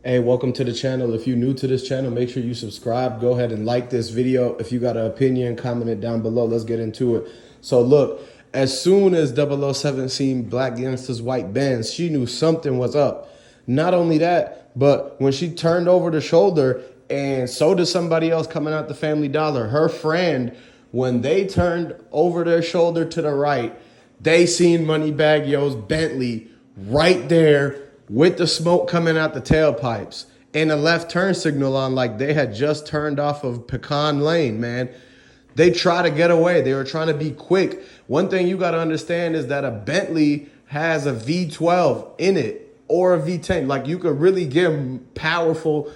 Hey, welcome to the channel. If you're new to this channel, make sure you subscribe. Go ahead and like this video. If you got an opinion, comment it down below. Let's get into it. So look, as soon as 007 seen Black Youngster's white Benz, she knew something was up. Not only that, but when she turned over the shoulder, and so did somebody else coming out the Family Dollar, her friend, when they turned over their shoulder to the right, they seen Moneybagg Yo's Bentley right there with the smoke coming out the tailpipes and a left turn signal on, like they had just turned off of Pecan Lane, man. They try to get away. They were trying to be quick. One thing you got to understand is that a Bentley has a V12 in it or a V10. Like, you could really get powerful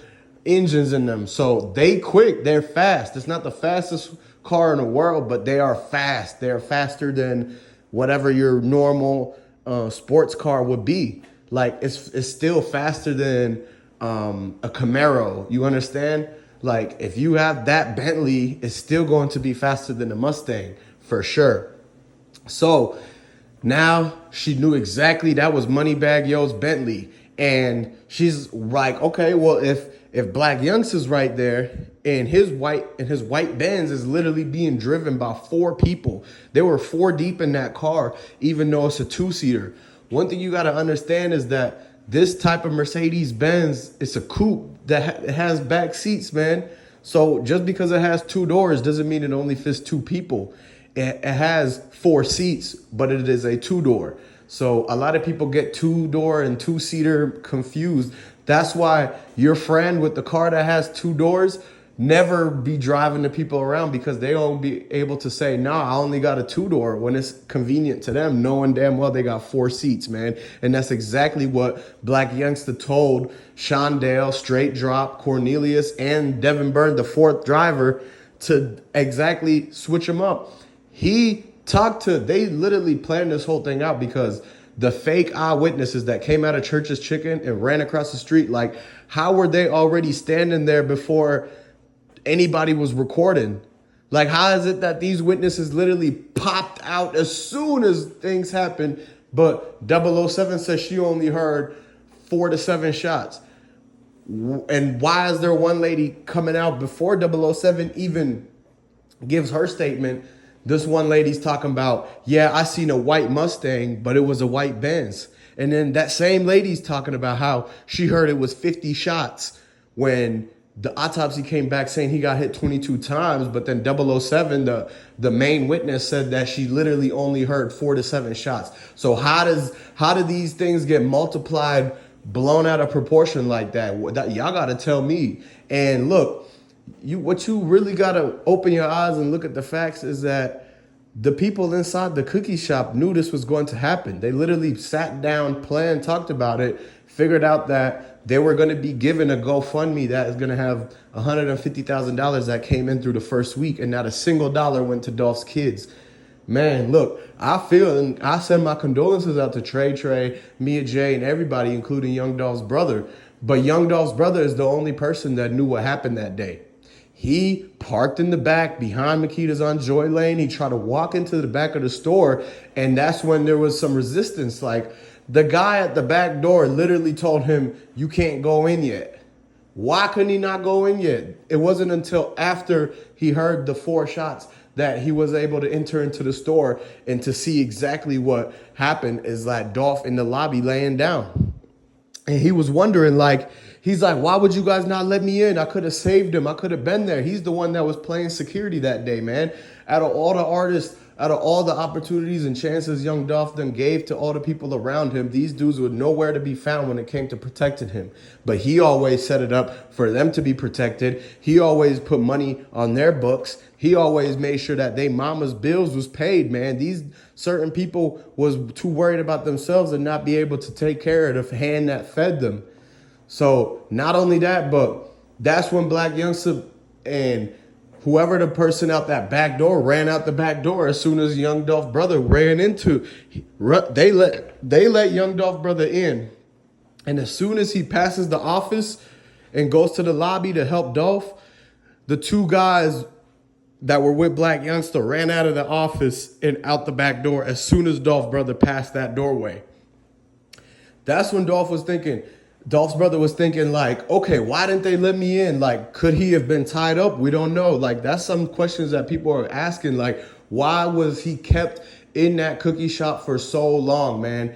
engines in them. So they quick. They're fast. It's not the fastest car in the world, but they are fast. They're faster than whatever your normal sports car would be. Like, it's still faster than a Camaro. You understand? Like, if you have that Bentley, it's still going to be faster than a Mustang for sure. So now she knew exactly that was Moneybagg Yo's Bentley. And she's like, okay, well, if Black Youngster's right there and his white Benz is literally being driven by 4 people. There were 4 deep in that car, even though it's a 2-seater. One thing you got to understand is that this type of Mercedes-Benz, it's a coupe that has back seats, man. So just because it has 2 doors doesn't mean it only fits 2 people. It has 4 seats, but it is a 2-door. So a lot of people get 2-door and 2-seater confused. That's why your friend with the car that has 2 doors never be driving the people around, because they won't be able to say, nah, I only got a 2-door when it's convenient to them, knowing damn well they got 4 seats, man. And that's exactly what Black Youngster told Shondale, Straight Drop, Cornelius, and Devin Byrne, the 4th driver, to exactly switch them up. They literally planned this whole thing out, because the fake eyewitnesses that came out of Church's Chicken and ran across the street, like, how were they already standing there before anybody was recording? Like, how is it that these witnesses literally popped out as soon as things happened, but 007 says she only heard 4 to 7 shots? And why is there one lady coming out before 007 even gives her statement? This one lady's talking about, yeah, I seen a white Mustang, but it was a white Benz. And then that same lady's talking about how she heard it was 50 shots when the autopsy came back saying he got hit 22 times. But then 007, the main witness, said that she literally only heard 4 to 7 shots. So how do these things get multiplied, blown out of proportion like that? Y'all got to tell me. And look, what you really got to open your eyes and look at the facts is that the people inside the cookie shop knew this was going to happen. They literally sat down, planned, talked about it, figured out that they were going to be given a GoFundMe that is going to have $150,000 that came in through the first week, and not a single dollar went to Dolph's kids. Man, look, I feel, and I send my condolences out to Trey, Mia J, and everybody, including Young Dolph's brother. But Young Dolph's brother is the only person that knew what happened that day. He parked in the back behind Makedas on Joy Lane. He tried to walk into the back of the store, and that's when there was some resistance. Like, the guy at the back door literally told him, you can't go in yet. Why couldn't he not go in yet? It wasn't until after he heard the 4 shots that he was able to enter into the store and to see exactly what happened is that Dolph in the lobby laying down. And he was wondering, like, he's like, why would you guys not let me in? I could have saved him. I could have been there. He's the one that was playing security that day, man. Out of all the artists, out of all the opportunities and chances Young Dolph then gave to all the people around him, these dudes were nowhere to be found when it came to protecting him. But he always set it up for them to be protected. He always put money on their books. He always made sure that they mama's bills was paid, man. These certain people was too worried about themselves and not be able to take care of the hand that fed them. So not only that, but that's when Black Youngster and whoever the person out that back door ran out the back door as soon as Young Dolph brother ran into. They let Young Dolph brother in. And as soon as he passes the office and goes to the lobby to help Dolph, the 2 guys that were with Black Youngster ran out of the office and out the back door as soon as Dolph brother passed that doorway. That's when Dolph was thinking, Dolph's brother was thinking like, okay, why didn't they let me in? Like, could he have been tied up? We don't know. Like, that's some questions that people are asking. Like, why was he kept in that cookie shop for so long, man?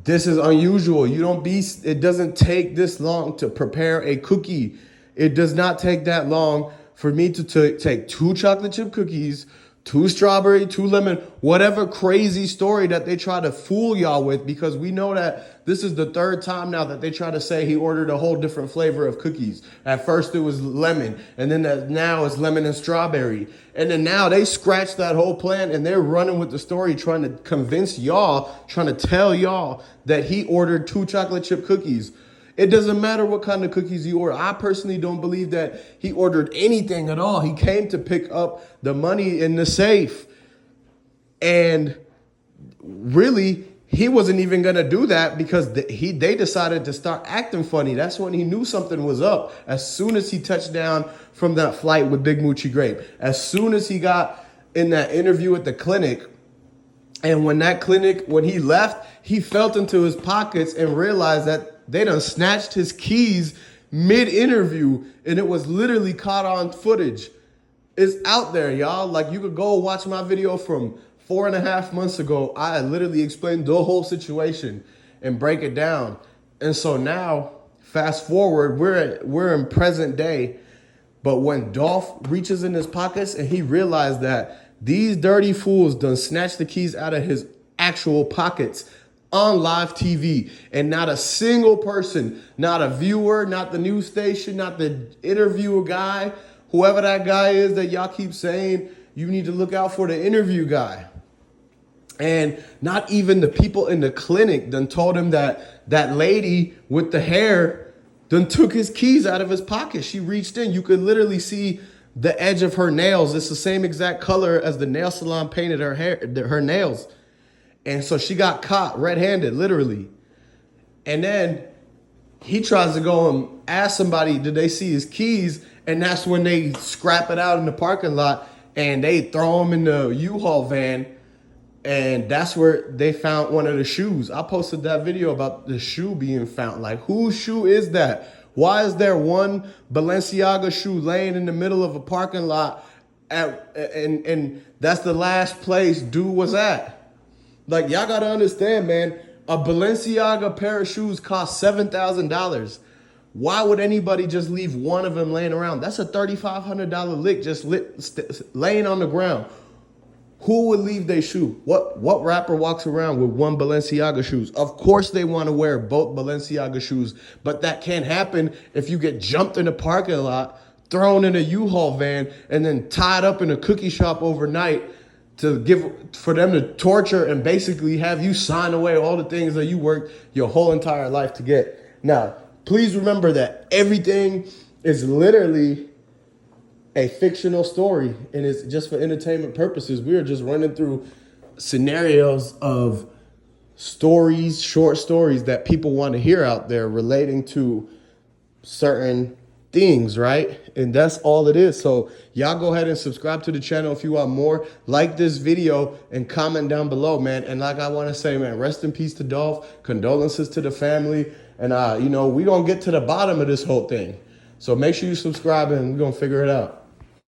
This is unusual. It doesn't take this long to prepare a cookie. It does not take that long for me to take 2 chocolate chip cookies, 2 strawberry, 2 lemon, whatever crazy story that they try to fool y'all with, because we know that this is the 3rd time now that they try to say he ordered a whole different flavor of cookies. At first it was lemon, and then now it's lemon and strawberry. And then now they scratched that whole plan and they're running with the story, trying to convince y'all, trying to tell y'all that he ordered 2 chocolate chip cookies. It doesn't matter what kind of cookies he ordered. I personally don't believe that he ordered anything at all. He came to pick up the money in the safe. And really, he wasn't even going to do that because they decided to start acting funny. That's when he knew something was up. As soon as he touched down from that flight with Big Moochie Grape. As soon as he got in that interview at the clinic, and when he left, he felt into his pockets and realized that they done snatched his keys mid-interview, and it was literally caught on footage. It's out there, y'all. Like, you could go watch my video from 4.5 months ago. I literally explained the whole situation and break it down. And so now, fast forward, we're in present day. But when Dolph reaches in his pockets and he realized that these dirty fools done snatched the keys out of his actual pockets on live TV, and not a single person, not a viewer, not the news station, not the interviewer guy, whoever that guy is that y'all keep saying you need to look out for, the interview guy. And not even the people in the clinic done told him that that lady with the hair done took his keys out of his pocket. She reached in. You could literally see the edge of her nails. It's the same exact color as the nail salon painted her nails. And so she got caught red-handed, literally. And then he tries to go and ask somebody, did they see his keys? And that's when they scrap it out in the parking lot and they throw him in the U-Haul van. And that's where they found one of the shoes. I posted that video about the shoe being found. Like, whose shoe is that? Why is there one Balenciaga shoe laying in the middle of a parking lot and that's the last place dude was at? Like, y'all got to understand, man, a Balenciaga pair of shoes cost $7,000. Why would anybody just leave one of them laying around? That's a $3,500 lick just laying on the ground. Who would leave their shoe? What rapper walks around with one Balenciaga shoes? Of course they want to wear both Balenciaga shoes, but that can't happen if you get jumped in a parking lot, thrown in a U-Haul van, and then tied up in a cookie shop overnight for them to torture and basically have you sign away all the things that you worked your whole entire life to get. Now, please remember that everything is literally a fictional story and it's just for entertainment purposes. We are just running through scenarios of stories, short stories that people want to hear out there relating to certain things, right? And that's all it is. So y'all go ahead and subscribe to the channel if you want more. Like this video and comment down below, man. And like I want to say, man, rest in peace to Dolph. Condolences to the family. And, we're going to get to the bottom of this whole thing. So make sure you subscribe and we're going to figure it out.